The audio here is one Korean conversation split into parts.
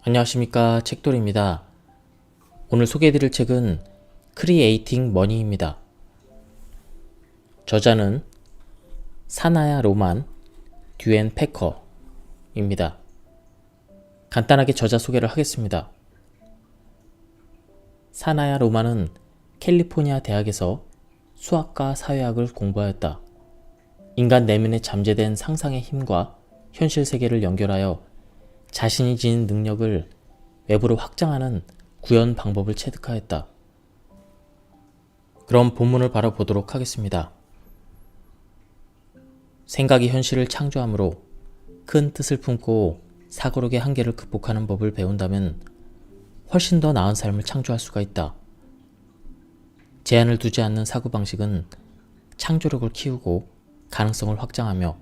안녕하십니까, 책돌이입니다. 오늘 소개해드릴 책은 크리에이팅 머니입니다. 저자는 사나야 로만 듀앤 패커입니다. 간단하게 저자 소개를 하겠습니다. 사나야 로만은 캘리포니아 대학에서 수학과 사회학을 공부하였다. 인간 내면에 잠재된 상상의 힘과 현실 세계를 연결하여 자신이 지닌 능력을 외부로 확장하는 구현 방법을 체득하였다. 그럼 본문을 바로 보도록 하겠습니다. 생각이 현실을 창조하므로 큰 뜻을 품고 사고력의 한계를 극복하는 법을 배운다면 훨씬 더 나은 삶을 창조할 수가 있다. 제한을 두지 않는 사고방식은 창조력을 키우고 가능성을 확장하며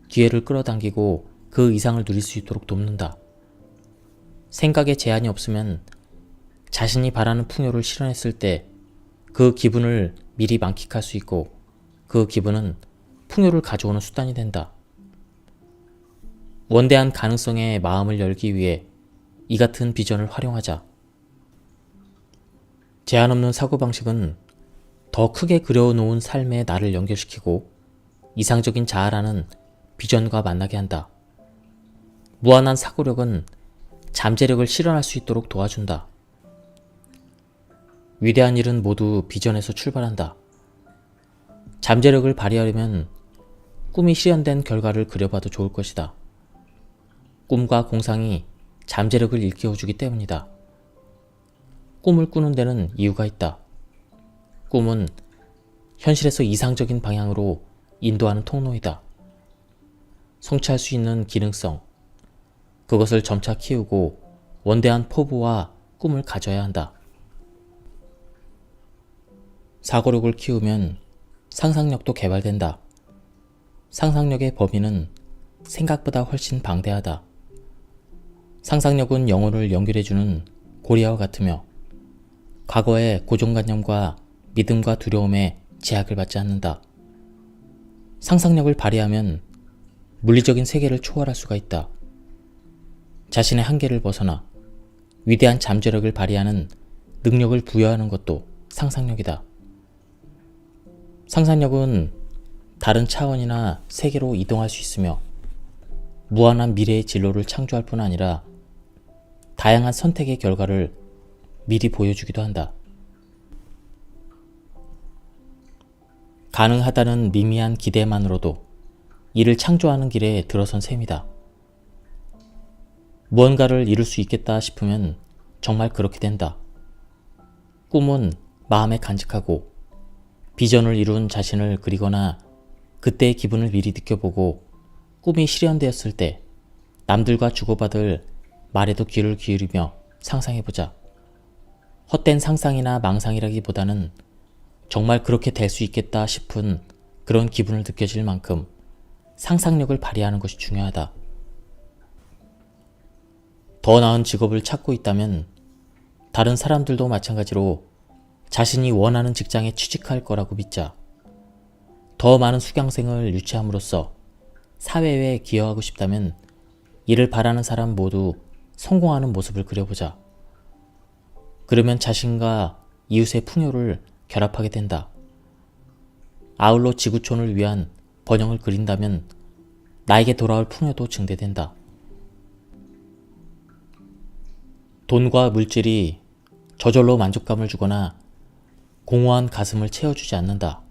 기회를 끌어당기고 그 이상을 누릴 수 있도록 돕는다. 생각에 제한이 없으면 자신이 바라는 풍요를 실현했을 때 그 기분을 미리 만끽할 수 있고 그 기분은 풍요를 가져오는 수단이 된다. 원대한 가능성에 마음을 열기 위해 이 같은 비전을 활용하자. 제한 없는 사고방식은 더 크게 그려놓은 삶에 나를 연결시키고 이상적인 자아라는 비전과 만나게 한다. 무한한 사고력은 잠재력을 실현할 수 있도록 도와준다. 위대한 일은 모두 비전에서 출발한다. 잠재력을 발휘하려면 꿈이 실현된 결과를 그려봐도 좋을 것이다. 꿈과 공상이 잠재력을 일깨워주기 때문이다. 꿈을 꾸는 데는 이유가 있다. 꿈은 현실에서 이상적인 방향으로 인도하는 통로이다. 성취할 수 있는 기능성, 그것을 점차 키우고 원대한 포부와 꿈을 가져야 한다. 사고력을 키우면 상상력도 개발된다. 상상력의 범위는 생각보다 훨씬 방대하다. 상상력은 영혼을 연결해주는 고리와 같으며 과거의 고정관념과 믿음과 두려움에 제약을 받지 않는다. 상상력을 발휘하면 물리적인 세계를 초월할 수가 있다. 자신의 한계를 벗어나 위대한 잠재력을 발휘하는 능력을 부여하는 것도 상상력이다. 상상력은 다른 차원이나 세계로 이동할 수 있으며 무한한 미래의 진로를 창조할 뿐 아니라 다양한 선택의 결과를 미리 보여주기도 한다. 가능하다는 미미한 기대만으로도 이를 창조하는 길에 들어선 셈이다. 무언가를 이룰 수 있겠다 싶으면 정말 그렇게 된다. 꿈은 마음에 간직하고 비전을 이룬 자신을 그리거나 그때의 기분을 미리 느껴보고 꿈이 실현되었을 때 남들과 주고받을 말에도 귀를 기울이며 상상해보자. 헛된 상상이나 망상이라기보다는 정말 그렇게 될 수 있겠다 싶은 그런 기분을 느껴질 만큼 상상력을 발휘하는 것이 중요하다. 더 나은 직업을 찾고 있다면 다른 사람들도 마찬가지로 자신이 원하는 직장에 취직할 거라고 믿자. 더 많은 수강생을 유치함으로써 사회에 기여하고 싶다면 이를 바라는 사람 모두 성공하는 모습을 그려보자. 그러면 자신과 이웃의 풍요를 결합하게 된다. 아울러 지구촌을 위한 번영을 그린다면 나에게 돌아올 풍요도 증대된다. 돈과 물질이 저절로 만족감을 주거나 공허한 가슴을 채워주지 않는다.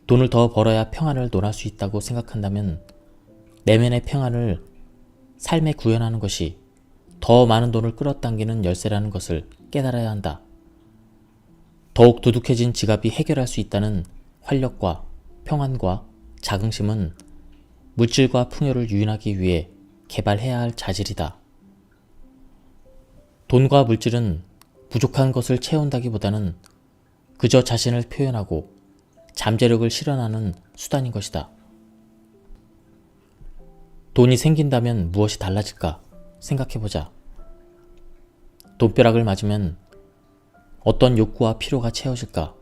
돈을 더 벌어야 평안을 논할 수 있다고 생각한다면 내면의 평안을 삶에 구현하는 것이 더 많은 돈을 끌어당기는 열쇠라는 것을 깨달아야 한다. 더욱 두둑해진 지갑이 해결할 수 있다는 활력과 평안과 자긍심은 물질과 풍요를 유인하기 위해 개발해야 할 자질이다. 돈과 물질은 부족한 것을 채운다기보다는 그저 자신을 표현하고 잠재력을 실현하는 수단인 것이다. 돈이 생긴다면 무엇이 달라질까 생각해보자. 돈벼락을 맞으면 어떤 욕구와 필요가 채워질까?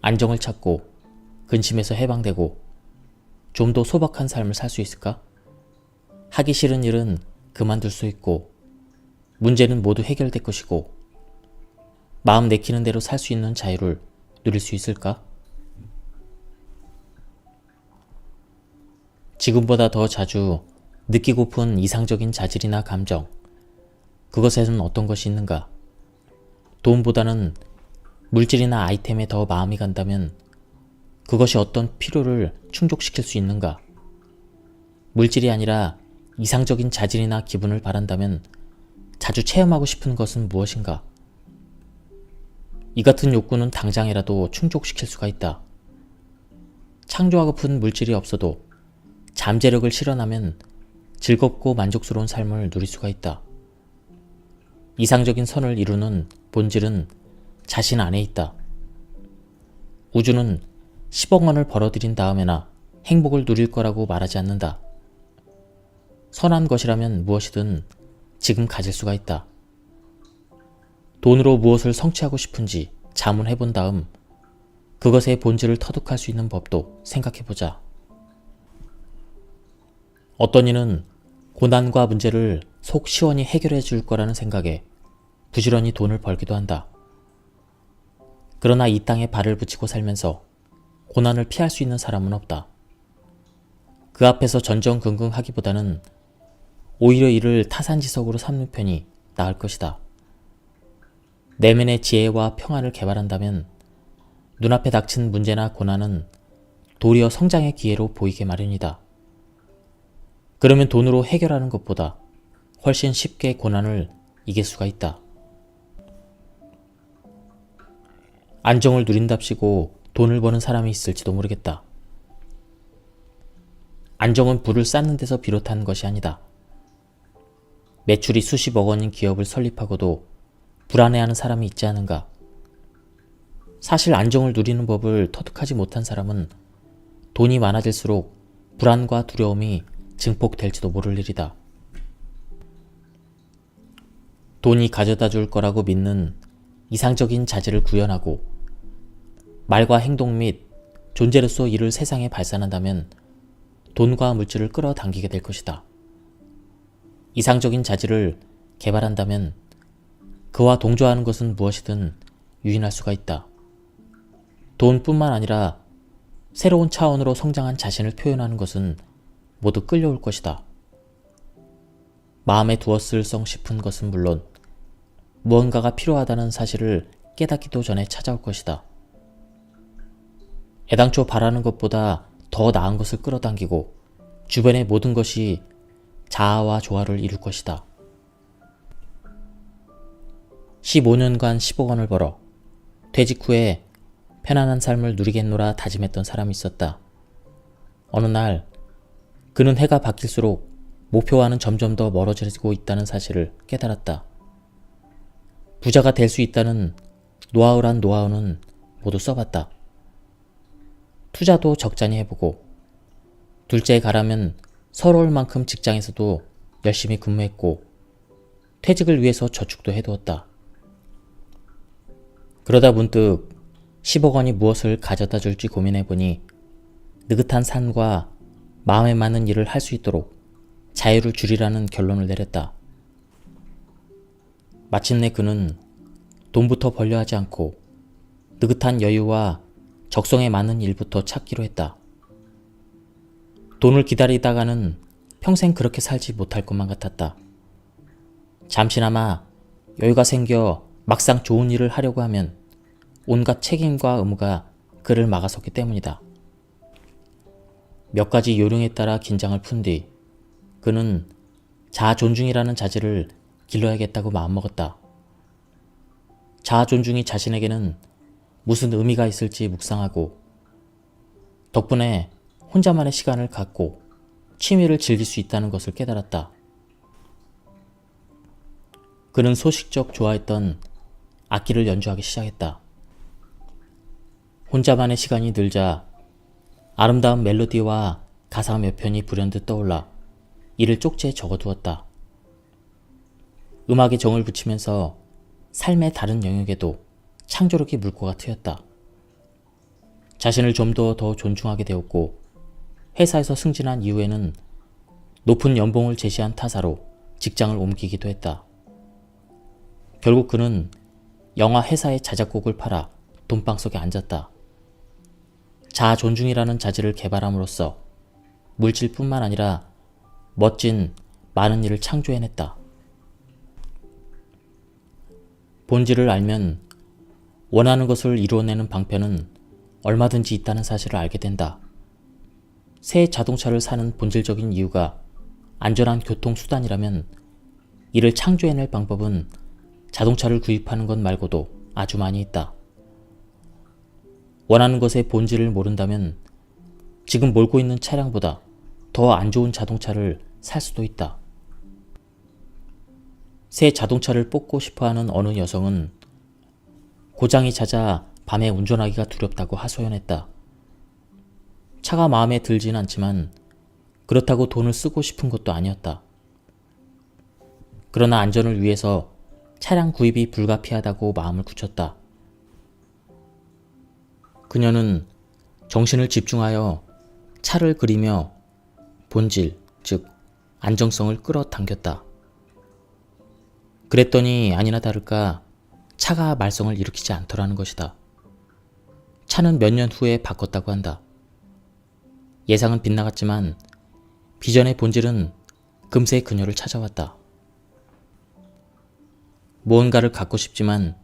안정을 찾고 근심에서 해방되고 좀 더 소박한 삶을 살 수 있을까? 하기 싫은 일은 그만둘 수 있고 문제는 모두 해결될 것이고 마음 내키는 대로 살 수 있는 자유를 누릴 수 있을까? 지금보다 더 자주 느끼고픈 이상적인 자질이나 감정, 그것에는 어떤 것이 있는가? 돈보다는 물질이나 아이템에 더 마음이 간다면 그것이 어떤 필요를 충족시킬 수 있는가? 물질이 아니라 이상적인 자질이나 기분을 바란다면 자주 체험하고 싶은 것은 무엇인가? 이 같은 욕구는 당장이라도 충족시킬 수가 있다. 창조하고픈 물질이 없어도 잠재력을 실현하면 즐겁고 만족스러운 삶을 누릴 수가 있다. 이상적인 선을 이루는 본질은 자신 안에 있다. 우주는 10억 원을 벌어들인 다음에나 행복을 누릴 거라고 말하지 않는다. 선한 것이라면 무엇이든 지금 가질 수가 있다. 돈으로 무엇을 성취하고 싶은지 자문해 본 다음 그것의 본질을 터득할 수 있는 법도 생각해 보자. 어떤 이는 고난과 문제를 속 시원히 해결해 줄 거라는 생각에 부지런히 돈을 벌기도 한다. 그러나 이 땅에 발을 붙이고 살면서 고난을 피할 수 있는 사람은 없다. 그 앞에서 전전긍긍하기보다는 오히려 이를 타산지석으로 삼는 편이 나을 것이다. 내면의 지혜와 평안을 개발한다면 눈앞에 닥친 문제나 고난은 도리어 성장의 기회로 보이게 마련이다. 그러면 돈으로 해결하는 것보다 훨씬 쉽게 고난을 이길 수가 있다. 안정을 누린답시고 돈을 버는 사람이 있을지도 모르겠다. 안정은 부를 쌓는 데서 비롯한 것이 아니다. 매출이 수십억 원인 기업을 설립하고도 불안해하는 사람이 있지 않은가? 사실 안정을 누리는 법을 터득하지 못한 사람은 돈이 많아질수록 불안과 두려움이 증폭될지도 모를 일이다. 돈이 가져다 줄 거라고 믿는 이상적인 자질을 구현하고 말과 행동 및 존재로서 이를 세상에 발산한다면 돈과 물질을 끌어당기게 될 것이다. 이상적인 자질을 개발한다면 그와 동조하는 것은 무엇이든 유인할 수가 있다. 돈뿐만 아니라 새로운 차원으로 성장한 자신을 표현하는 것은 모두 끌려올 것이다. 마음에 두었을성 싶은 것은 물론 무언가가 필요하다는 사실을 깨닫기도 전에 찾아올 것이다. 애당초 바라는 것보다 더 나은 것을 끌어당기고 주변의 모든 것이 자아와 조화를 이룰 것이다. 15년간 10억 원을 벌어 퇴직 후에 편안한 삶을 누리겠노라 다짐했던 사람이 있었다. 어느 날 그는 해가 바뀔수록 목표와는 점점 더 멀어지고 있다는 사실을 깨달았다. 부자가 될 수 있다는 노하우란 노하우는 모두 써봤다. 투자도 적잖이 해보고 둘째 가라면 서러울 만큼 직장에서도 열심히 근무했고 퇴직을 위해서 저축도 해두었다. 그러다 문득 10억 원이 무엇을 가져다 줄지 고민해보니 느긋한 삶과 마음에 맞는 일을 할 수 있도록 자유를 줄이라는 결론을 내렸다. 마침내 그는 돈부터 벌려 하지 않고 느긋한 여유와 적성에 맞는 일부터 찾기로 했다. 돈을 기다리다가는 평생 그렇게 살지 못할 것만 같았다. 잠시나마 여유가 생겨 막상 좋은 일을 하려고 하면 온갖 책임과 의무가 그를 막아섰기 때문이다. 몇 가지 요령에 따라 긴장을 푼 뒤 그는 자아 존중이라는 자질을 길러야겠다고 마음먹었다. 자아 존중이 자신에게는 무슨 의미가 있을지 묵상하고 덕분에 혼자만의 시간을 갖고 취미를 즐길 수 있다는 것을 깨달았다. 그는 소식적 좋아했던 악기를 연주하기 시작했다. 혼자만의 시간이 늘자 아름다운 멜로디와 가사 몇 편이 불현듯 떠올라 이를 쪽지에 적어두었다. 음악에 정을 붙이면서 삶의 다른 영역에도 창조력이 물꼬가 트였다. 자신을 좀 더 존중하게 되었고 회사에서 승진한 이후에는 높은 연봉을 제시한 타사로 직장을 옮기기도 했다. 결국 그는 영화 회사의 자작곡을 팔아 돈방석에 앉았다. 자존중이라는 자질을 개발함으로써 물질뿐만 아니라 멋진 많은 일을 창조해냈다. 본질을 알면 원하는 것을 이루어내는 방편은 얼마든지 있다는 사실을 알게 된다. 새 자동차를 사는 본질적인 이유가 안전한 교통수단이라면 이를 창조해낼 방법은 자동차를 구입하는 것 말고도 아주 많이 있다. 원하는 것의 본질을 모른다면 지금 몰고 있는 차량보다 더 안 좋은 자동차를 살 수도 있다. 새 자동차를 뽑고 싶어하는 어느 여성은 고장이 잦아 밤에 운전하기가 두렵다고 하소연했다. 차가 마음에 들진 않지만 그렇다고 돈을 쓰고 싶은 것도 아니었다. 그러나 안전을 위해서 차량 구입이 불가피하다고 마음을 굳혔다. 그녀는 정신을 집중하여 차를 그리며 본질, 즉 안정성을 끌어당겼다. 그랬더니 아니나 다를까 차가 말썽을 일으키지 않더라는 것이다. 차는 몇 년 후에 바꿨다고 한다. 예상은 빗나갔지만 비전의 본질은 금세 그녀를 찾아왔다. 무언가를 갖고 싶지만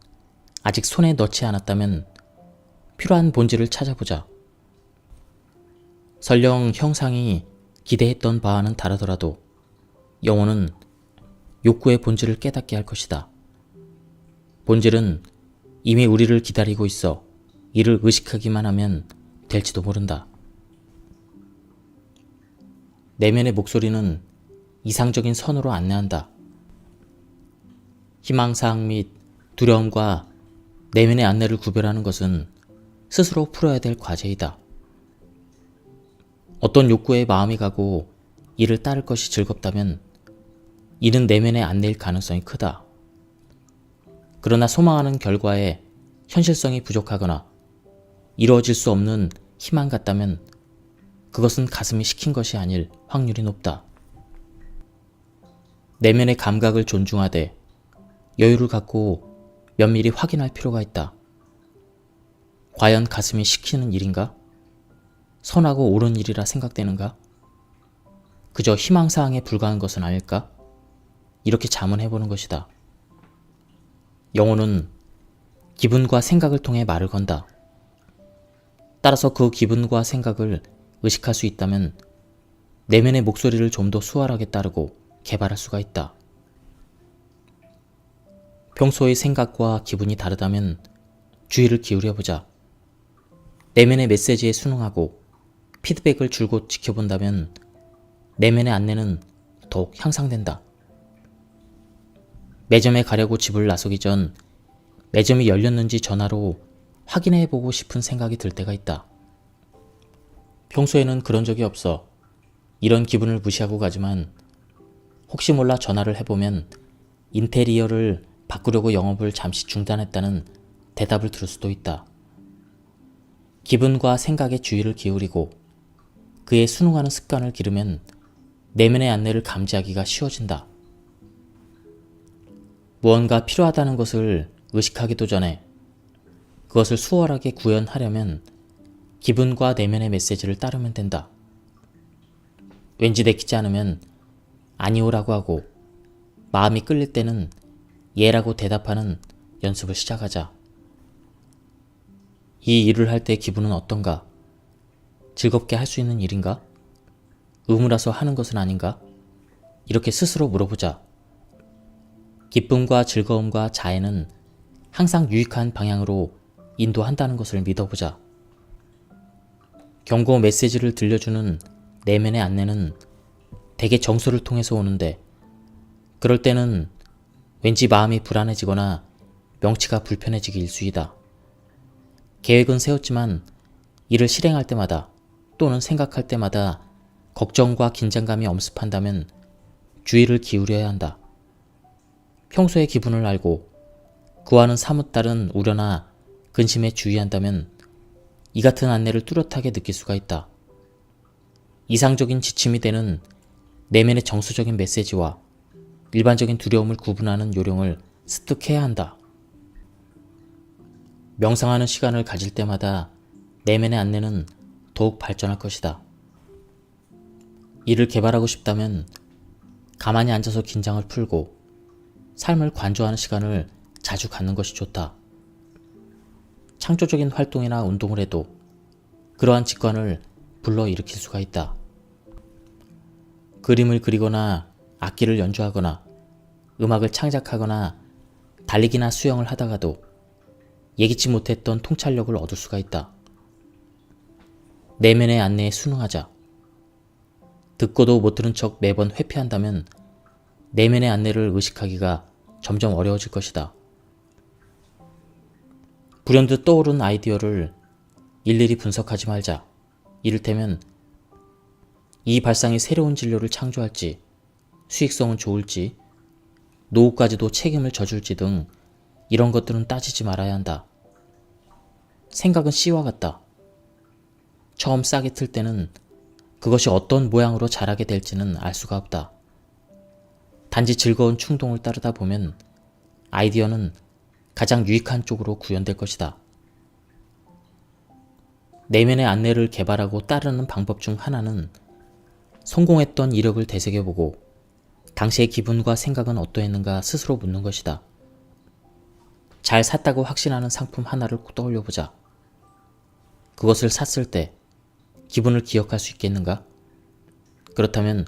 아직 손에 넣지 않았다면 필요한 본질을 찾아보자. 설령 형상이 기대했던 바와는 다르더라도 영혼은 욕구의 본질을 깨닫게 할 것이다. 본질은 이미 우리를 기다리고 있어 이를 의식하기만 하면 될지도 모른다. 내면의 목소리는 이상적인 선으로 안내한다. 희망사항 및 두려움과 내면의 안내를 구별하는 것은 스스로 풀어야 될 과제이다. 어떤 욕구에 마음이 가고 이를 따를 것이 즐겁다면 이는 내면의 안내일 가능성이 크다. 그러나 소망하는 결과에 현실성이 부족하거나 이루어질 수 없는 희망 같다면 그것은 가슴이 시킨 것이 아닐 확률이 높다. 내면의 감각을 존중하되 여유를 갖고 면밀히 확인할 필요가 있다. 과연 가슴이 시키는 일인가? 선하고 옳은 일이라 생각되는가? 그저 희망사항에 불과한 것은 아닐까? 이렇게 자문해보는 것이다. 영혼은 기분과 생각을 통해 말을 건다. 따라서 그 기분과 생각을 의식할 수 있다면 내면의 목소리를 좀 더 수월하게 따르고 개발할 수가 있다. 평소의 생각과 기분이 다르다면 주의를 기울여보자. 내면의 메시지에 순응하고 피드백을 줄곧 지켜본다면 내면의 안내는 더욱 향상된다. 매점에 가려고 집을 나서기 전 매점이 열렸는지 전화로 확인해보고 싶은 생각이 들 때가 있다. 평소에는 그런 적이 없어 이런 기분을 무시하고 가지만 혹시 몰라 전화를 해보면 인테리어를 바꾸려고 영업을 잠시 중단했다는 대답을 들을 수도 있다. 기분과 생각에 주의를 기울이고 그에 순응하는 습관을 기르면 내면의 안내를 감지하기가 쉬워진다. 무언가 필요하다는 것을 의식하기도 전에 그것을 수월하게 구현하려면 기분과 내면의 메시지를 따르면 된다. 왠지 내키지 않으면 아니오라고 하고 마음이 끌릴 때는 예라고 대답하는 연습을 시작하자. 이 일을 할 때 기분은 어떤가? 즐겁게 할 수 있는 일인가? 의무라서 하는 것은 아닌가? 이렇게 스스로 물어보자. 기쁨과 즐거움과 자애는 항상 유익한 방향으로 인도한다는 것을 믿어보자. 경고 메시지를 들려주는 내면의 안내는 대개 정서를 통해서 오는데 그럴 때는 왠지 마음이 불안해지거나 명치가 불편해지기 일쑤이다. 계획은 세웠지만 이를 실행할 때마다 또는 생각할 때마다 걱정과 긴장감이 엄습한다면 주의를 기울여야 한다. 평소의 기분을 알고 그와는 사뭇 다른 우려나 근심에 주의한다면 이 같은 안내를 뚜렷하게 느낄 수가 있다. 이상적인 지침이 되는 내면의 정서적인 메시지와 일반적인 두려움을 구분하는 요령을 습득해야 한다. 명상하는 시간을 가질 때마다 내면의 안내는 더욱 발전할 것이다. 이를 개발하고 싶다면 가만히 앉아서 긴장을 풀고 삶을 관조하는 시간을 자주 갖는 것이 좋다. 창조적인 활동이나 운동을 해도 그러한 직관을 불러일으킬 수가 있다. 그림을 그리거나 악기를 연주하거나 음악을 창작하거나 달리기나 수영을 하다가도 예기치 못했던 통찰력을 얻을 수가 있다. 내면의 안내에 순응하자. 듣고도 못 들은 척 매번 회피한다면 내면의 안내를 의식하기가 점점 어려워질 것이다. 불현듯 떠오른 아이디어를 일일이 분석하지 말자. 이를테면 이 발상이 새로운 진료를 창조할지, 수익성은 좋을지, 노후까지도 책임을 져줄지 등 이런 것들은 따지지 말아야 한다. 생각은 씨와 같다. 처음 싹이 틀 때는 그것이 어떤 모양으로 자라게 될지는 알 수가 없다. 단지 즐거운 충동을 따르다 보면 아이디어는 가장 유익한 쪽으로 구현될 것이다. 내면의 안내를 개발하고 따르는 방법 중 하나는 성공했던 이력을 되새겨보고 당시의 기분과 생각은 어떠했는가 스스로 묻는 것이다. 잘 샀다고 확신하는 상품 하나를 떠올려보자. 그것을 샀을 때 기분을 기억할 수 있겠는가? 그렇다면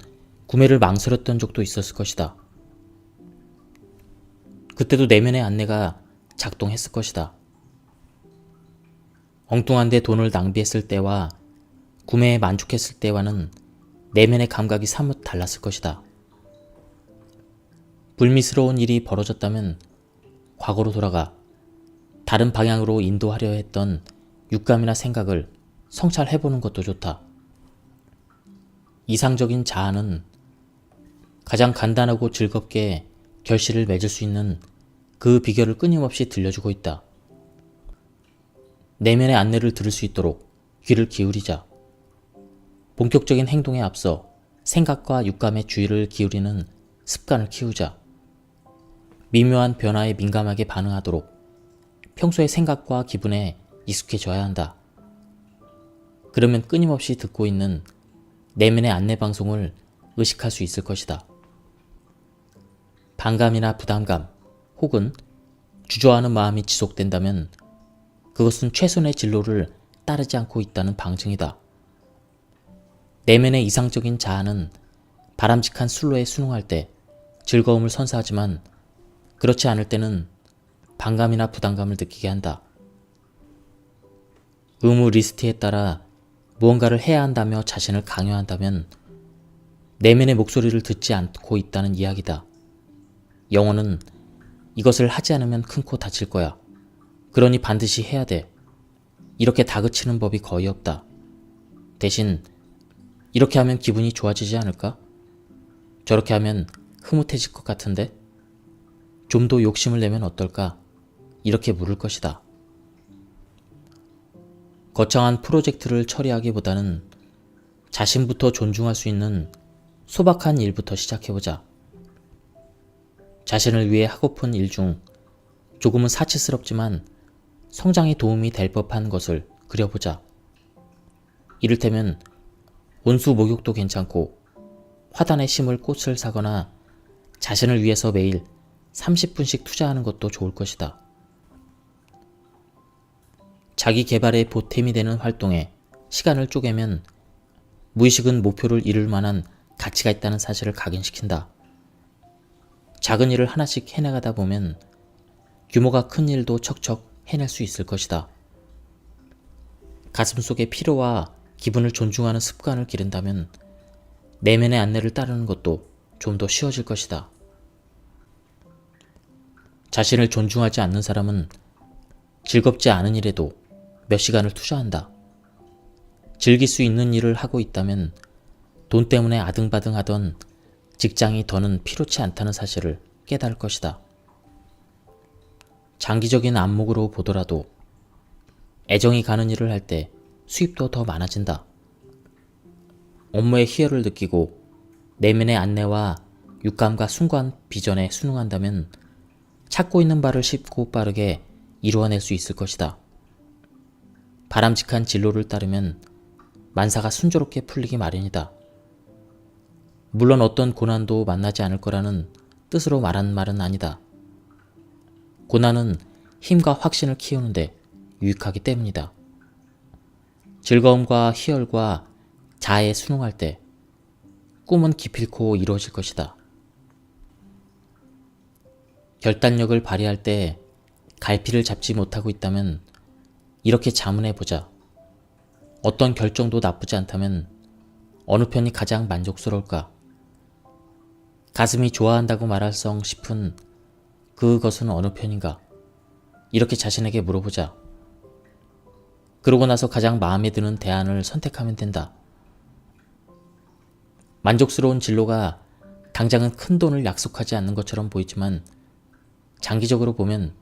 구매를 망설였던 적도 있었을 것이다. 그때도 내면의 안내가 작동했을 것이다. 엉뚱한 데 돈을 낭비했을 때와 구매에 만족했을 때와는 내면의 감각이 사뭇 달랐을 것이다. 불미스러운 일이 벌어졌다면 과거로 돌아가 다른 방향으로 인도하려 했던 육감이나 생각을 성찰해보는 것도 좋다. 이상적인 자아는 가장 간단하고 즐겁게 결실을 맺을 수 있는 그 비결을 끊임없이 들려주고 있다. 내면의 안내를 들을 수 있도록 귀를 기울이자. 본격적인 행동에 앞서 생각과 육감에 주의를 기울이는 습관을 키우자. 미묘한 변화에 민감하게 반응하도록 평소의 생각과 기분에 익숙해져야 한다. 그러면 끊임없이 듣고 있는 내면의 안내 방송을 의식할 수 있을 것이다. 반감이나 부담감 혹은 주저하는 마음이 지속된다면 그것은 최선의 진로를 따르지 않고 있다는 방증이다. 내면의 이상적인 자아는 바람직한 순로에 순응할 때 즐거움을 선사하지만 그렇지 않을 때는 반감이나 부담감을 느끼게 한다. 의무 리스트에 따라 무언가를 해야 한다며 자신을 강요한다면 내면의 목소리를 듣지 않고 있다는 이야기다. 영어는 이것을 하지 않으면 큰 코 다칠 거야. 그러니 반드시 해야 돼. 이렇게 다그치는 법이 거의 없다. 대신 이렇게 하면 기분이 좋아지지 않을까? 저렇게 하면 흐뭇해질 것 같은데? 좀 더 욕심을 내면 어떨까? 이렇게 물을 것이다. 거창한 프로젝트를 처리하기보다는 자신부터 존중할 수 있는 소박한 일부터 시작해보자. 자신을 위해 하고픈 일 중 조금은 사치스럽지만 성장에 도움이 될 법한 것을 그려보자. 이를테면 온수 목욕도 괜찮고 화단에 심을 꽃을 사거나 자신을 위해서 매일 30분씩 투자하는 것도 좋을 것이다. 자기 개발에 보탬이 되는 활동에 시간을 쪼개면 무의식은 목표를 이룰 만한 가치가 있다는 사실을 각인시킨다. 작은 일을 하나씩 해나가다 보면 규모가 큰 일도 척척 해낼 수 있을 것이다. 가슴속의 피로와 기분을 존중하는 습관을 기른다면 내면의 안내를 따르는 것도 좀 더 쉬워질 것이다. 자신을 존중하지 않는 사람은 즐겁지 않은 일에도 몇 시간을 투자한다. 즐길 수 있는 일을 하고 있다면 돈 때문에 아등바등하던 직장이 더는 필요치 않다는 사실을 깨달을 것이다. 장기적인 안목으로 보더라도 애정이 가는 일을 할 때 수입도 더 많아진다. 업무의 희열을 느끼고 내면의 안내와 육감과 숭고한 비전에 순응한다면 찾고 있는 바를 쉽고 빠르게 이루어낼 수 있을 것이다. 바람직한 진로를 따르면 만사가 순조롭게 풀리기 마련이다. 물론 어떤 고난도 만나지 않을 거라는 뜻으로 말한 말은 아니다. 고난은 힘과 확신을 키우는데 유익하기 때문이다. 즐거움과 희열과 자아에 순응할 때 꿈은 기필코 이루어질 것이다. 결단력을 발휘할 때 갈피를 잡지 못하고 있다면 이렇게 자문해보자. 어떤 결정도 나쁘지 않다면 어느 편이 가장 만족스러울까? 가슴이 좋아한다고 말할성 싶은 그것은 어느 편인가? 이렇게 자신에게 물어보자. 그러고 나서 가장 마음에 드는 대안을 선택하면 된다. 만족스러운 진로가 당장은 큰 돈을 약속하지 않는 것처럼 보이지만 장기적으로 보면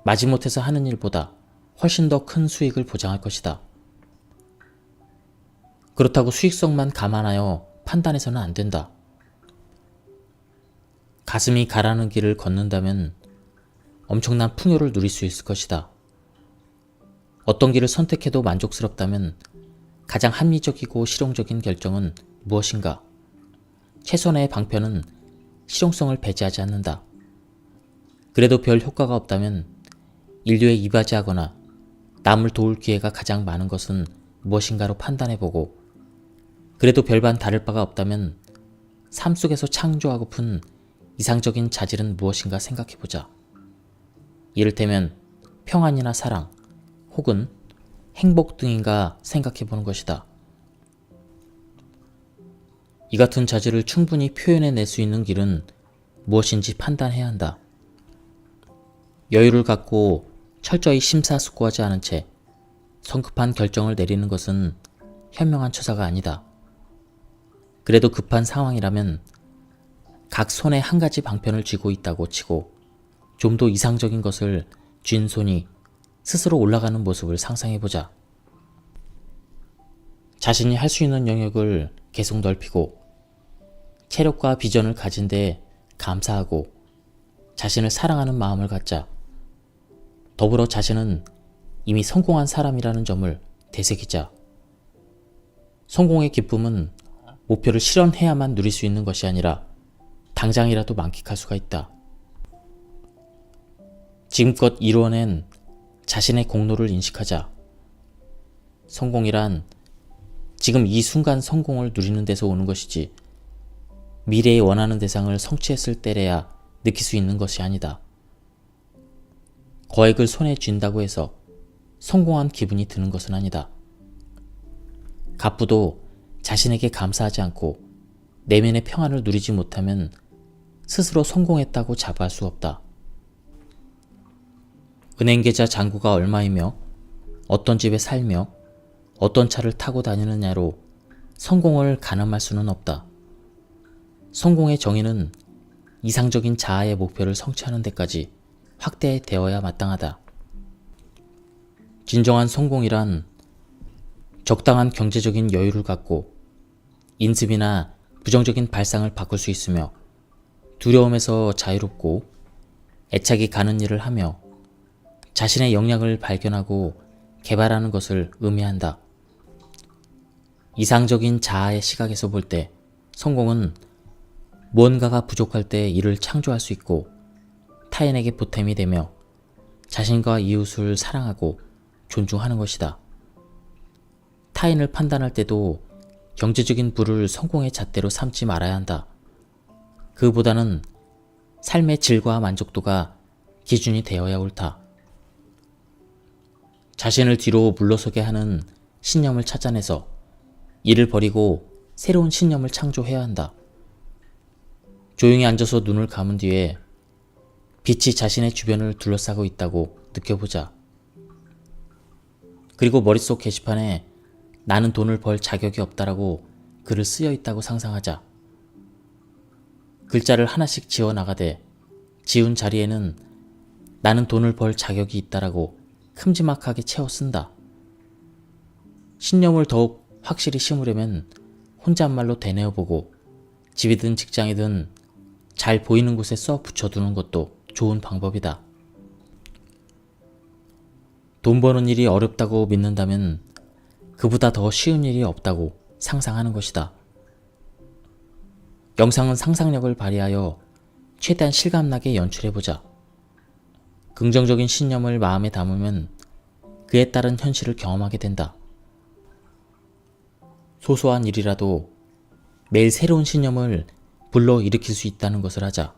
마지못해서 하는 일보다 훨씬 더 큰 수익을 보장할 것이다. 그렇다고 수익성만 감안하여 판단해서는 안 된다. 가슴이 가라는 길을 걷는다면 엄청난 풍요를 누릴 수 있을 것이다. 어떤 길을 선택해도 만족스럽다면 가장 합리적이고 실용적인 결정은 무엇인가? 최선의 방편은 실용성을 배제하지 않는다. 그래도 별 효과가 없다면 인류에 이바지하거나 남을 도울 기회가 가장 많은 것은 무엇인가로 판단해보고, 그래도 별반 다를 바가 없다면 삶 속에서 창조하고픈 이상적인 자질은 무엇인가 생각해보자. 이를테면 평안이나 사랑, 혹은 행복 등인가 생각해보는 것이다. 이 같은 자질을 충분히 표현해낼 수 있는 길은 무엇인지 판단해야 한다. 여유를 갖고 철저히 심사숙고하지 않은 채 성급한 결정을 내리는 것은 현명한 처사가 아니다. 그래도 급한 상황이라면 각 손에 한 가지 방편을 쥐고 있다고 치고 좀 더 이상적인 것을 쥔 손이 스스로 올라가는 모습을 상상해보자. 자신이 할 수 있는 영역을 계속 넓히고 체력과 비전을 가진 데 감사하고 자신을 사랑하는 마음을 갖자. 더불어 자신은 이미 성공한 사람이라는 점을 되새기자. 성공의 기쁨은 목표를 실현해야만 누릴 수 있는 것이 아니라 당장이라도 만끽할 수가 있다. 지금껏 이루어낸 자신의 공로를 인식하자. 성공이란 지금 이 순간 성공을 누리는 데서 오는 것이지 미래에 원하는 대상을 성취했을 때래야 느낄 수 있는 것이 아니다. 거액을 손에 쥔다고 해서 성공한 기분이 드는 것은 아니다. 갑부도 자신에게 감사하지 않고 내면의 평안을 누리지 못하면 스스로 성공했다고 자부할 수 없다. 은행계좌 잔고가 얼마이며 어떤 집에 살며 어떤 차를 타고 다니느냐로 성공을 가늠할 수는 없다. 성공의 정의는 이상적인 자아의 목표를 성취하는 데까지 확대되어야 마땅하다. 진정한 성공이란 적당한 경제적인 여유를 갖고 인습이나 부정적인 발상을 바꿀 수 있으며 두려움에서 자유롭고 애착이 가는 일을 하며 자신의 역량을 발견하고 개발하는 것을 의미한다. 이상적인 자아의 시각에서 볼 때 성공은 무언가가 부족할 때 이를 창조할 수 있고 타인에게 보탬이 되며 자신과 이웃을 사랑하고 존중하는 것이다. 타인을 판단할 때도 경제적인 부를 성공의 잣대로 삼지 말아야 한다. 그보다는 삶의 질과 만족도가 기준이 되어야 옳다. 자신을 뒤로 물러서게 하는 신념을 찾아내서 이를 버리고 새로운 신념을 창조해야 한다. 조용히 앉아서 눈을 감은 뒤에 빛이 자신의 주변을 둘러싸고 있다고 느껴보자. 그리고 머릿속 게시판에 나는 돈을 벌 자격이 없다라고 글을 쓰여 있다고 상상하자. 글자를 하나씩 지워나가되 지운 자리에는 나는 돈을 벌 자격이 있다라고 큼지막하게 채워 쓴다. 신념을 더욱 확실히 심으려면 혼잣말로 되뇌어보고 집이든 직장이든 잘 보이는 곳에 써 붙여두는 것도 좋은 방법이다. 돈 버는 일이 어렵다고 믿는다면 그보다 더 쉬운 일이 없다고 상상하는 것이다. 영상은 상상력을 발휘하여 최대한 실감나게 연출해보자. 긍정적인 신념을 마음에 담으면 그에 따른 현실을 경험하게 된다. 소소한 일이라도 매일 새로운 신념을 불러일으킬 수 있다는 것을 하자.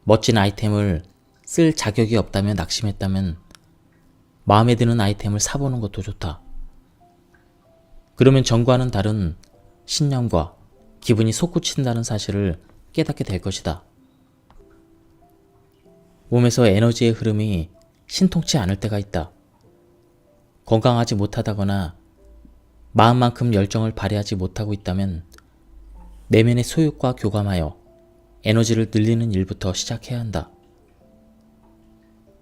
멋진 아이템을 쓸 자격이 없다며 낙심했다면 마음에 드는 아이템을 사보는 것도 좋다. 그러면 전과는 다른 신념과 기분이 솟구친다는 사실을 깨닫게 될 것이다. 몸에서 에너지의 흐름이 신통치 않을 때가 있다. 건강하지 못하다거나 마음만큼 열정을 발휘하지 못하고 있다면 내면의 소욕과 교감하여 에너지를 늘리는 일부터 시작해야 한다.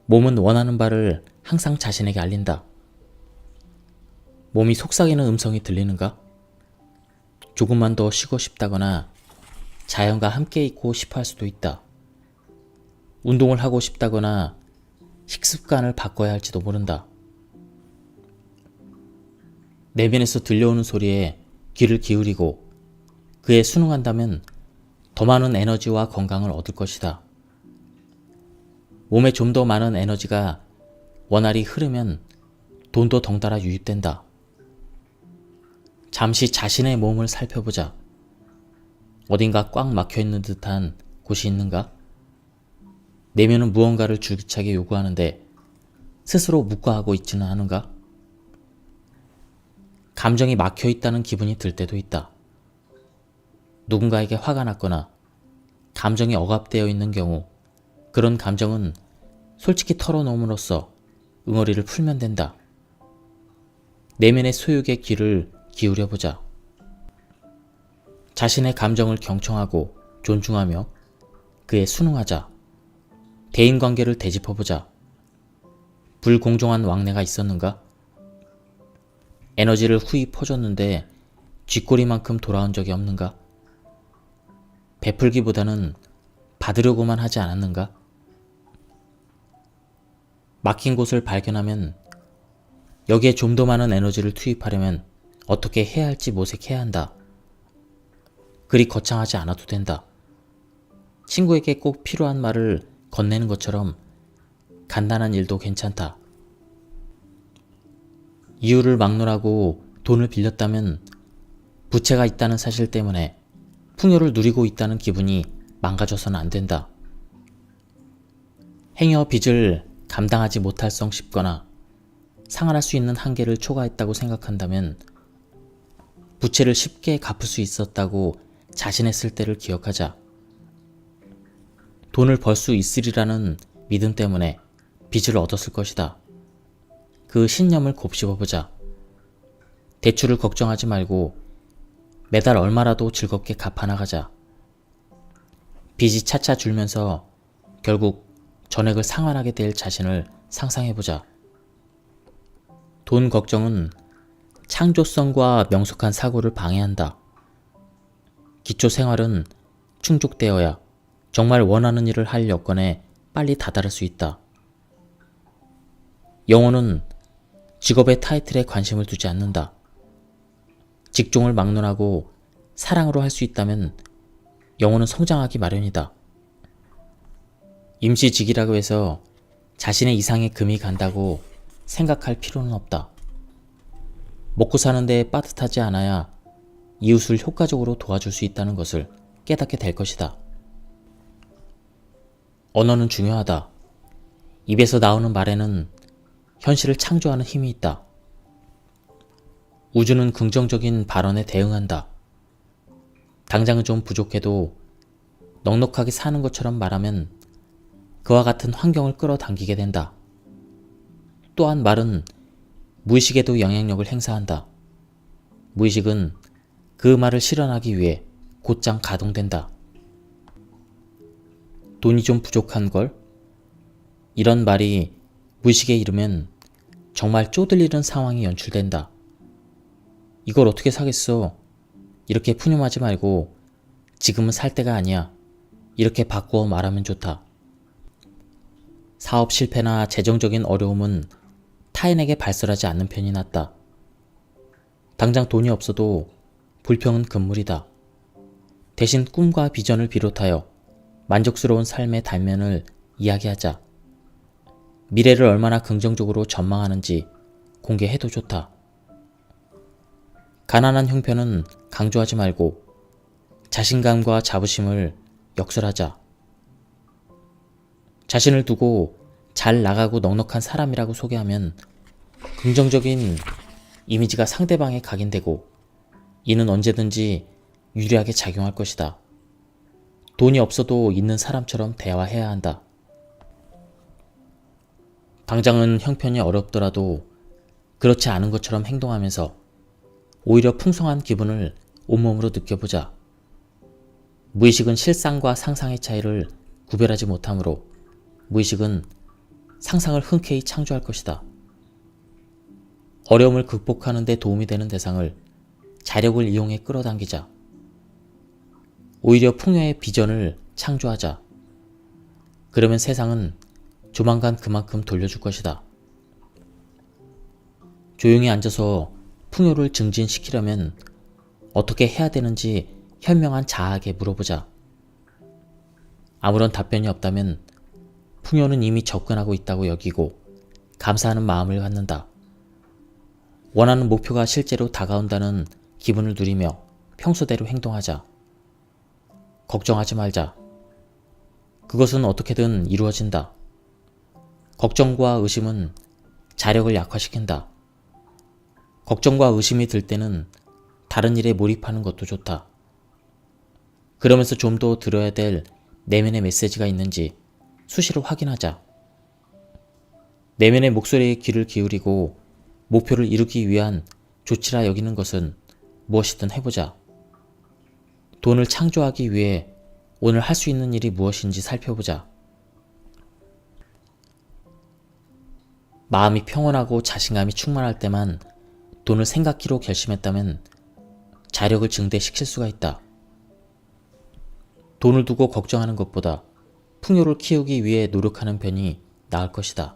몸은 원하는 바를 항상 자신에게 알린다. 몸이 속삭이는 음성이 들리는가? 조금만 더 쉬고 싶다거나 자연과 함께 있고 싶어 할 수도 있다. 운동을 하고 싶다거나 식습관을 바꿔야 할지도 모른다. 내면에서 들려오는 소리에 귀를 기울이고 그에 순응한다면 더 많은 에너지와 건강을 얻을 것이다. 몸에 좀 더 많은 에너지가 원활히 흐르면 돈도 덩달아 유입된다. 잠시 자신의 몸을 살펴보자. 어딘가 꽉 막혀있는 듯한 곳이 있는가? 내면은 무언가를 줄기차게 요구하는데 스스로 묵과하고 있지는 않은가? 감정이 막혀있다는 기분이 들 때도 있다. 누군가에게 화가 났거나 감정이 억압되어 있는 경우 그런 감정은 솔직히 털어놓음으로써 응어리를 풀면 된다. 내면의 소욕에 귀를 기울여보자. 자신의 감정을 경청하고 존중하며 그에 순응하자. 대인관계를 되짚어보자. 불공정한 왕래가 있었는가? 에너지를 후히 퍼줬는데 쥐꼬리만큼 돌아온 적이 없는가? 베풀기보다는 받으려고만 하지 않았는가? 막힌 곳을 발견하면 여기에 좀 더 많은 에너지를 투입하려면 어떻게 해야 할지 모색해야 한다. 그리 거창하지 않아도 된다. 친구에게 꼭 필요한 말을 건네는 것처럼 간단한 일도 괜찮다. 이유를 막론하고 돈을 빌렸다면 부채가 있다는 사실 때문에 풍요를 누리고 있다는 기분이 망가져서는 안 된다. 행여 빚을 감당하지 못할 성 싶거나 상환할 수 있는 한계를 초과했다고 생각한다면 부채를 쉽게 갚을 수 있었다고 자신했을 때를 기억하자. 돈을 벌 수 있으리라는 믿음 때문에 빚을 얻었을 것이다. 그 신념을 곱씹어보자. 대출을 걱정하지 말고 매달 얼마라도 즐겁게 갚아나가자. 빚이 차차 줄면서 결국 전액을 상환하게 될 자신을 상상해보자. 돈 걱정은 창조성과 명석한 사고를 방해한다. 기초 생활은 충족되어야 정말 원하는 일을 할 여건에 빨리 다다를 수 있다. 영혼은 직업의 타이틀에 관심을 두지 않는다. 직종을 막론하고 사랑으로 할 수 있다면 영혼은 성장하기 마련이다. 임시직이라고 해서 자신의 이상의 금이 간다고 생각할 필요는 없다. 먹고 사는데 빠듯하지 않아야 이웃을 효과적으로 도와줄 수 있다는 것을 깨닫게 될 것이다. 언어는 중요하다. 입에서 나오는 말에는 현실을 창조하는 힘이 있다. 우주는 긍정적인 발언에 대응한다. 당장은 좀 부족해도 넉넉하게 사는 것처럼 말하면 그와 같은 환경을 끌어당기게 된다. 또한 말은 무의식에도 영향력을 행사한다. 무의식은 그 말을 실현하기 위해 곧장 가동된다. 돈이 좀 부족한 걸? 이런 말이 무의식에 이르면 정말 쪼들리는 상황이 연출된다. 이걸 어떻게 사겠어? 이렇게 푸념하지 말고 지금은 살 때가 아니야. 이렇게 바꾸어 말하면 좋다. 사업 실패나 재정적인 어려움은 타인에게 발설하지 않는 편이 낫다. 당장 돈이 없어도 불평은 금물이다. 대신 꿈과 비전을 비롯하여 만족스러운 삶의 단면을 이야기하자. 미래를 얼마나 긍정적으로 전망하는지 공개해도 좋다. 가난한 형편은 강조하지 말고 자신감과 자부심을 역설하자. 자신을 두고 잘 나가고 넉넉한 사람이라고 소개하면 긍정적인 이미지가 상대방에 각인되고 이는 언제든지 유리하게 작용할 것이다. 돈이 없어도 있는 사람처럼 대화해야 한다. 당장은 형편이 어렵더라도 그렇지 않은 것처럼 행동하면서 오히려 풍성한 기분을 온몸으로 느껴보자. 무의식은 실상과 상상의 차이를 구별하지 못하므로 무의식은 상상을 흔쾌히 창조할 것이다. 어려움을 극복하는 데 도움이 되는 대상을 자력을 이용해 끌어당기자. 오히려 풍요의 비전을 창조하자. 그러면 세상은 조만간 그만큼 돌려줄 것이다. 조용히 앉아서 풍요를 증진시키려면 어떻게 해야 되는지 현명한 자아에게 물어보자. 아무런 답변이 없다면 풍요는 이미 접근하고 있다고 여기고 감사하는 마음을 갖는다. 원하는 목표가 실제로 다가온다는 기분을 누리며 평소대로 행동하자. 걱정하지 말자. 그것은 어떻게든 이루어진다. 걱정과 의심은 자력을 약화시킨다. 걱정과 의심이 들 때는 다른 일에 몰입하는 것도 좋다. 그러면서 좀 더 들어야 될 내면의 메시지가 있는지 수시로 확인하자. 내면의 목소리에 귀를 기울이고 목표를 이루기 위한 조치라 여기는 것은 무엇이든 해보자. 돈을 창조하기 위해 오늘 할 수 있는 일이 무엇인지 살펴보자. 마음이 평온하고 자신감이 충만할 때만 돈을 생각기로 결심했다면 자력을 증대시킬 수가 있다. 돈을 두고 걱정하는 것보다 풍요를 키우기 위해 노력하는 편이 나을 것이다.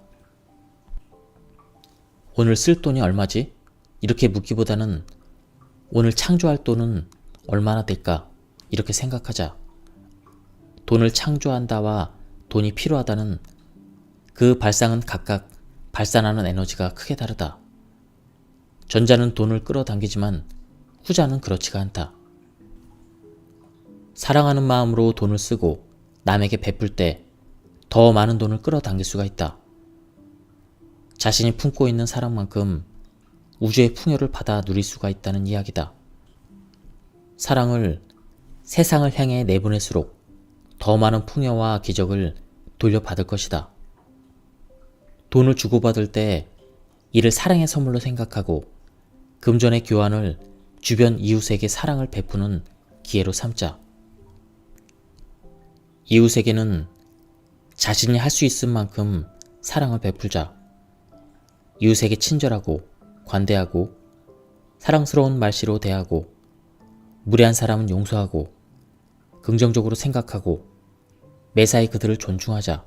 오늘 쓸 돈이 얼마지? 이렇게 묻기보다는 오늘 창조할 돈은 얼마나 될까? 이렇게 생각하자. 돈을 창조한다와 돈이 필요하다는 그 발상은 각각 발산하는 에너지가 크게 다르다. 전자는 돈을 끌어당기지만 후자는 그렇지가 않다. 사랑하는 마음으로 돈을 쓰고 남에게 베풀 때 더 많은 돈을 끌어당길 수가 있다. 자신이 품고 있는 사랑만큼 우주의 풍요를 받아 누릴 수가 있다는 이야기다. 사랑을 세상을 향해 내보낼수록 더 많은 풍요와 기적을 돌려받을 것이다. 돈을 주고받을 때 이를 사랑의 선물로 생각하고 금전의 교환을 주변 이웃에게 사랑을 베푸는 기회로 삼자. 이웃에게는 자신이 할 수 있을 만큼 사랑을 베풀자. 이웃에게 친절하고 관대하고 사랑스러운 말씨로 대하고 무례한 사람은 용서하고 긍정적으로 생각하고 매사에 그들을 존중하자.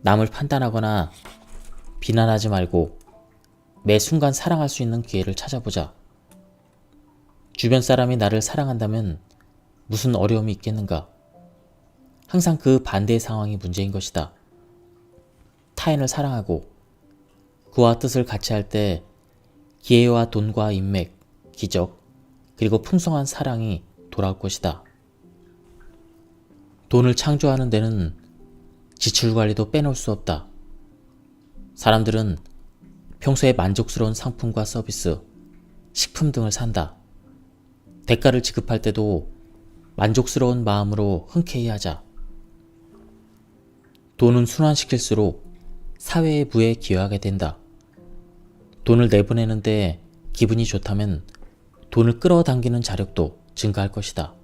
남을 판단하거나 비난하지 말고 매 순간 사랑할 수 있는 기회를 찾아보자. 주변 사람이 나를 사랑한다면 무슨 어려움이 있겠는가? 항상 그 반대의 상황이 문제인 것이다. 타인을 사랑하고 그와 뜻을 같이 할 때 기회와 돈과 인맥, 기적, 그리고 풍성한 사랑이 돌아올 것이다. 돈을 창조하는 데는 지출 관리도 빼놓을 수 없다. 사람들은 평소에 만족스러운 상품과 서비스, 식품 등을 산다. 대가를 지급할 때도 만족스러운 마음으로 흔쾌히 하자. 돈은 순환시킬수록 사회의 부에 기여하게 된다. 돈을 내보내는데 기분이 좋다면 돈을 끌어당기는 자력도 증가할 것이다.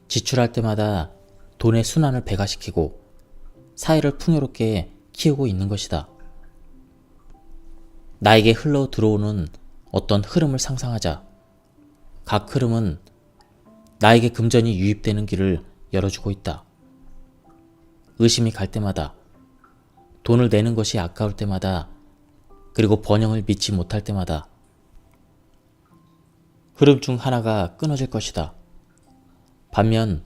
지출할 때마다 돈의 순환을 배가시키고 사회를 풍요롭게 키우고 있는 것이다. 나에게 흘러 들어오는 어떤 흐름을 상상하자. 각 흐름은 나에게 금전이 유입되는 길을 열어주고 있다. 의심이 갈 때마다, 돈을 내는 것이 아까울 때마다, 그리고 번영을 믿지 못할 때마다 흐름 중 하나가 끊어질 것이다. 반면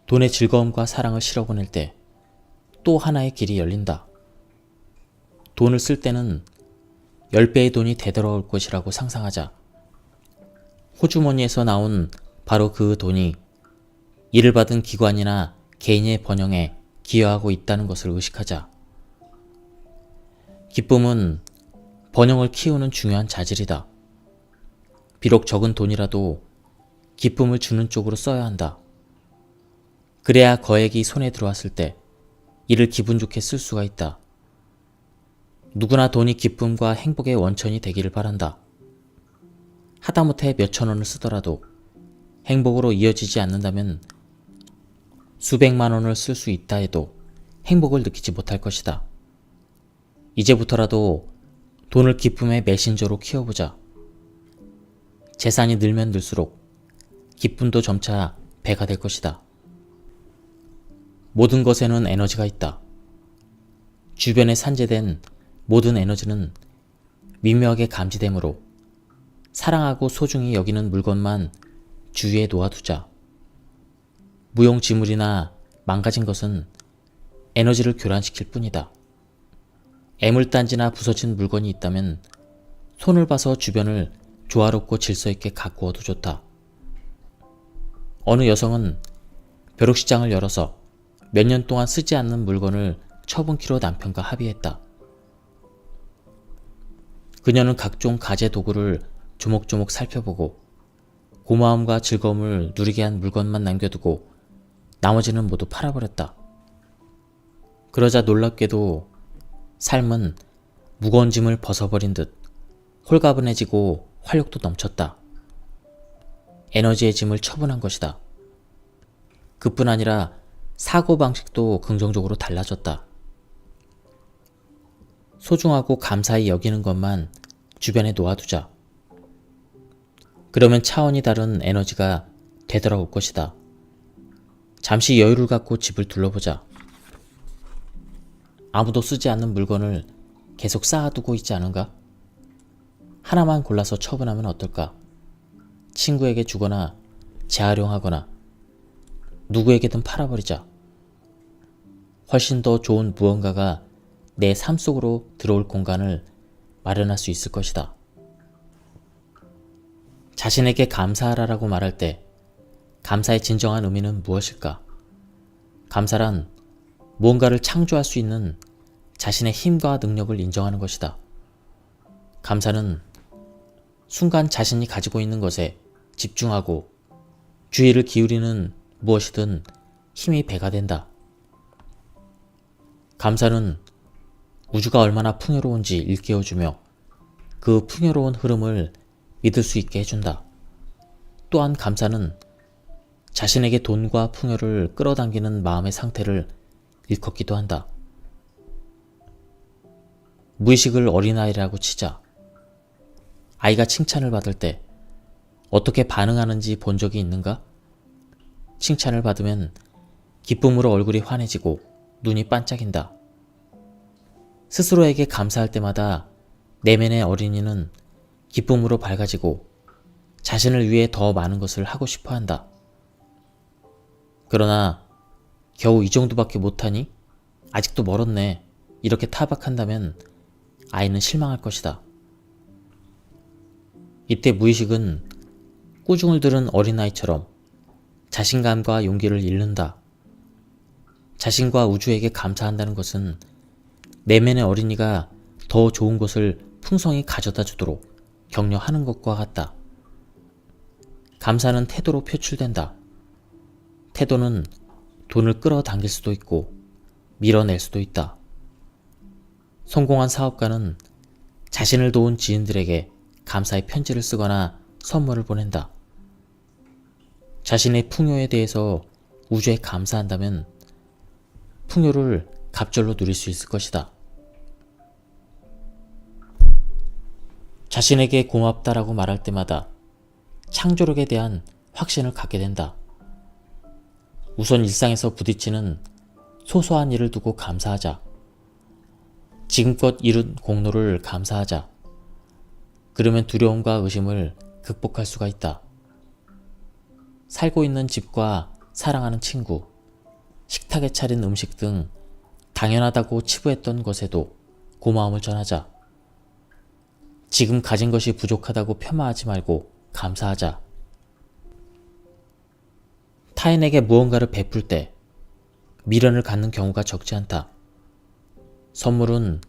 돈의 즐거움과 사랑을 실어보낼 때 또 하나의 길이 열린다. 돈을 쓸 때는 10배의 돈이 되돌아올 것이라고 상상하자. 호주머니에서 나온 바로 그 돈이 이를 받은 기관이나 개인의 번영에 기여하고 있다는 것을 의식하자. 기쁨은 번영을 키우는 중요한 자질이다. 비록 적은 돈이라도 기쁨을 주는 쪽으로 써야 한다. 그래야 거액이 손에 들어왔을 때 이를 기분 좋게 쓸 수가 있다. 누구나 돈이 기쁨과 행복의 원천이 되기를 바란다. 하다못해 몇천 원을 쓰더라도 행복으로 이어지지 않는다면 수백만 원을 쓸 수 있다 해도 행복을 느끼지 못할 것이다. 이제부터라도 돈을 기쁨의 메신저로 키워보자. 재산이 늘면 늘수록 기쁨도 점차 배가 될 것이다. 모든 것에는 에너지가 있다. 주변에 산재된 모든 에너지는 미묘하게 감지되므로 사랑하고 소중히 여기는 물건만 주위에 놓아두자. 무용지물이나 망가진 것은 에너지를 교란시킬 뿐이다. 애물단지나 부서진 물건이 있다면 손을 봐서 주변을 조화롭고 질서있게 가꾸어도 좋다. 어느 여성은 벼룩시장을 열어서 몇 년 동안 쓰지 않는 물건을 처분키로 남편과 합의했다. 그녀는 각종 가재 도구를 조목조목 살펴보고 고마움과 즐거움을 누리게 한 물건만 남겨두고 나머지는 모두 팔아버렸다. 그러자 놀랍게도 삶은 무거운 짐을 벗어버린 듯 홀가분해지고 활력도 넘쳤다. 에너지의 짐을 처분한 것이다. 그뿐 아니라 사고방식도 긍정적으로 달라졌다. 소중하고 감사히 여기는 것만 주변에 놓아두자. 그러면 차원이 다른 에너지가 되돌아올 것이다. 잠시 여유를 갖고 집을 둘러보자. 아무도 쓰지 않는 물건을 계속 쌓아두고 있지 않은가? 하나만 골라서 처분하면 어떨까? 친구에게 주거나 재활용하거나 누구에게든 팔아버리자. 훨씬 더 좋은 무언가가 내 삶 속으로 들어올 공간을 마련할 수 있을 것이다. 자신에게 감사하라고 말할 때 감사의 진정한 의미는 무엇일까? 감사란 무언가를 창조할 수 있는 자신의 힘과 능력을 인정하는 것이다. 감사는 순간 자신이 가지고 있는 것에 집중하고 주의를 기울이는 무엇이든 힘이 배가 된다. 감사는 우주가 얼마나 풍요로운지 일깨워주며 그 풍요로운 흐름을 믿을 수 있게 해준다. 또한 감사는 자신에게 돈과 풍요를 끌어당기는 마음의 상태를 일컫기도 한다. 무의식을 어린아이라고 치자. 아이가 칭찬을 받을 때 어떻게 반응하는지 본 적이 있는가? 칭찬을 받으면 기쁨으로 얼굴이 환해지고 눈이 반짝인다. 스스로에게 감사할 때마다 내면의 어린이는 기쁨으로 밝아지고 자신을 위해 더 많은 것을 하고 싶어 한다. 그러나 겨우 이 정도밖에 못하니? 아직도 멀었네. 이렇게 타박한다면 아이는 실망할 것이다. 이때 무의식은 꾸중을 들은 어린아이처럼 자신감과 용기를 잃는다. 자신과 우주에게 감사한다는 것은 내면의 어린이가 더 좋은 것을 풍성히 가져다 주도록 격려하는 것과 같다. 감사는 태도로 표출된다. 태도는 돈을 끌어당길 수도 있고 밀어낼 수도 있다. 성공한 사업가는 자신을 도운 지인들에게 감사의 편지를 쓰거나 선물을 보낸다. 자신의 풍요에 대해서 우주에 감사한다면 풍요를 갑절로 누릴 수 있을 것이다. 자신에게 고맙다라고 말할 때마다 창조력에 대한 확신을 갖게 된다. 우선 일상에서 부딪히는 소소한 일을 두고 감사하자. 지금껏 이룬 공로를 감사하자. 그러면 두려움과 의심을 극복할 수가 있다. 살고 있는 집과 사랑하는 친구, 식탁에 차린 음식 등 당연하다고 치부했던 것에도 고마움을 전하자. 지금 가진 것이 부족하다고 폄하하지 말고 감사하자. 타인에게 무언가를 베풀 때 미련을 갖는 경우가 적지 않다. 선물은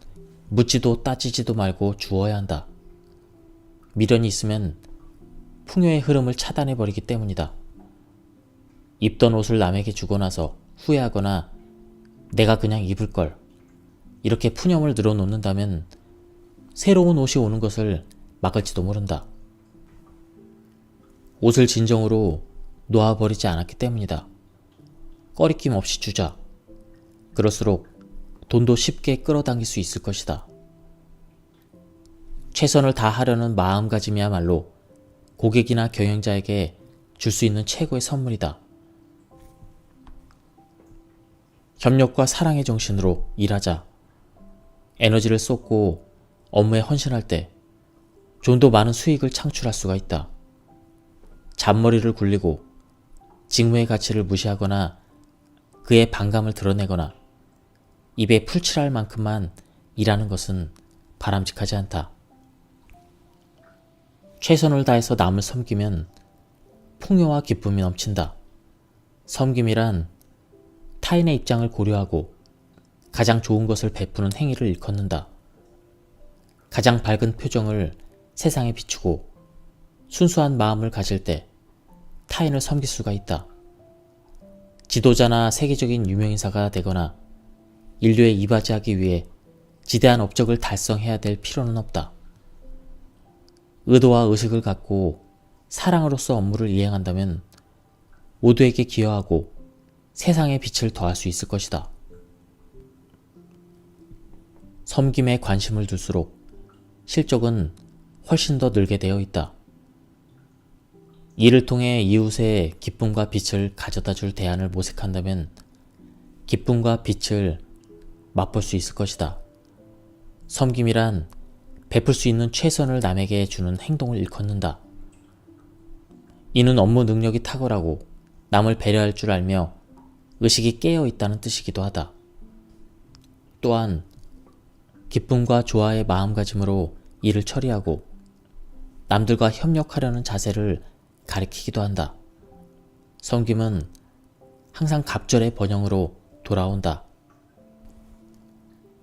묻지도 따지지도 말고 주어야 한다. 미련이 있으면 풍요의 흐름을 차단해버리기 때문이다. 입던 옷을 남에게 주고 나서 후회하거나 내가 그냥 입을 걸 이렇게 푸념을 늘어놓는다면 새로운 옷이 오는 것을 막을지도 모른다. 옷을 진정으로 놓아버리지 않았기 때문이다. 꺼리낌 없이 주자. 그럴수록 돈도 쉽게 끌어당길 수 있을 것이다. 최선을 다하려는 마음가짐이야말로 고객이나 경영자에게 줄 수 있는 최고의 선물이다. 협력과 사랑의 정신으로 일하자. 에너지를 쏟고 업무에 헌신할 때 좀 더 많은 수익을 창출할 수가 있다. 잔머리를 굴리고 직무의 가치를 무시하거나 그의 반감을 드러내거나 입에 풀칠할 만큼만 일하는 것은 바람직하지 않다. 최선을 다해서 남을 섬기면 풍요와 기쁨이 넘친다. 섬김이란 타인의 입장을 고려하고 가장 좋은 것을 베푸는 행위를 일컫는다. 가장 밝은 표정을 세상에 비추고 순수한 마음을 가질 때 타인을 섬길 수가 있다. 지도자나 세계적인 유명인사가 되거나 인류에 이바지하기 위해 지대한 업적을 달성해야 될 필요는 없다. 의도와 의식을 갖고 사랑으로서 업무를 이행한다면 모두에게 기여하고 세상의 빛을 더할 수 있을 것이다. 섬김에 관심을 둘수록 실적은 훨씬 더 늘게 되어 있다. 이를 통해 이웃의 기쁨과 빛을 가져다 줄 대안을 모색한다면 기쁨과 빛을 맛볼 수 있을 것이다. 섬김이란 베풀 수 있는 최선을 남에게 주는 행동을 일컫는다. 이는 업무 능력이 탁월하고 남을 배려할 줄 알며 의식이 깨어 있다는 뜻이기도 하다. 또한 기쁨과 조화의 마음가짐으로 일을 처리하고 남들과 협력하려는 자세를 가리키기도 한다. 섬김은 항상 갑절의 번영으로 돌아온다.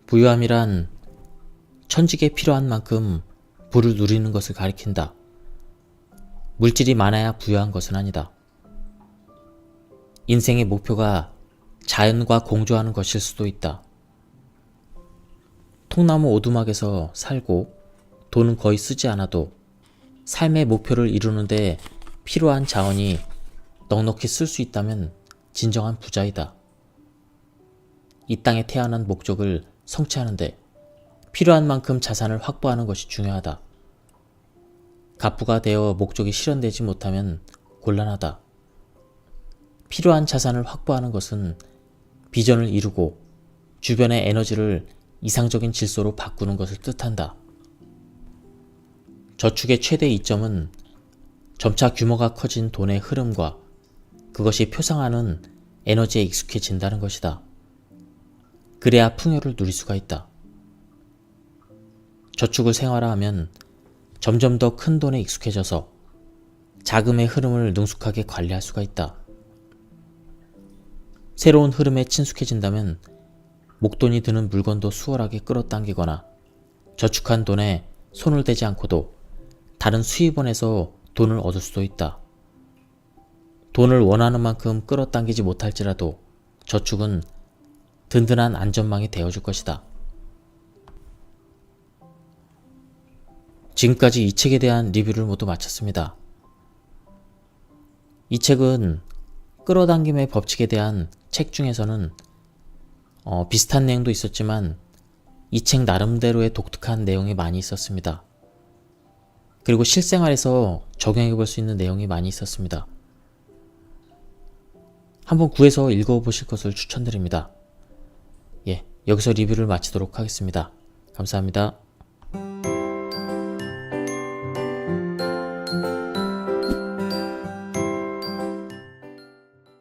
부유함이란 천직에 필요한 만큼 부를 누리는 것을 가리킨다. 물질이 많아야 부유한 것은 아니다. 인생의 목표가 자연과 공조하는 것일 수도 있다. 통나무 오두막에서 살고 돈은 거의 쓰지 않아도 삶의 목표를 이루는데 필요한 자원이 넉넉히 쓸 수 있다면 진정한 부자이다. 이 땅에 태어난 목적을 성취하는데 필요한 만큼 자산을 확보하는 것이 중요하다. 갑부가 되어 목적이 실현되지 못하면 곤란하다. 필요한 자산을 확보하는 것은 비전을 이루고 주변의 에너지를 이상적인 질서로 바꾸는 것을 뜻한다. 저축의 최대 이점은 점차 규모가 커진 돈의 흐름과 그것이 표상하는 에너지에 익숙해진다는 것이다. 그래야 풍요를 누릴 수가 있다. 저축을 생활화하면 점점 더 큰 돈에 익숙해져서 자금의 흐름을 능숙하게 관리할 수가 있다. 새로운 흐름에 친숙해진다면 목돈이 드는 물건도 수월하게 끌어당기거나 저축한 돈에 손을 대지 않고도 다른 수입원에서 돈을 얻을 수도 있다. 돈을 원하는 만큼 끌어당기지 못할지라도 저축은 든든한 안전망이 되어줄 것이다. 지금까지 이 책에 대한 리뷰를 모두 마쳤습니다. 이 책은 끌어당김의 법칙에 대한 책 중에서는 비슷한 내용도 있었지만 이 책 나름대로의 독특한 내용이 많이 있었습니다. 그리고 실생활에서 적용해 볼 수 있는 내용이 많이 있었습니다. 한번 구해서 읽어보실 것을 추천드립니다. 예, 여기서 리뷰를 마치도록 하겠습니다. 감사합니다.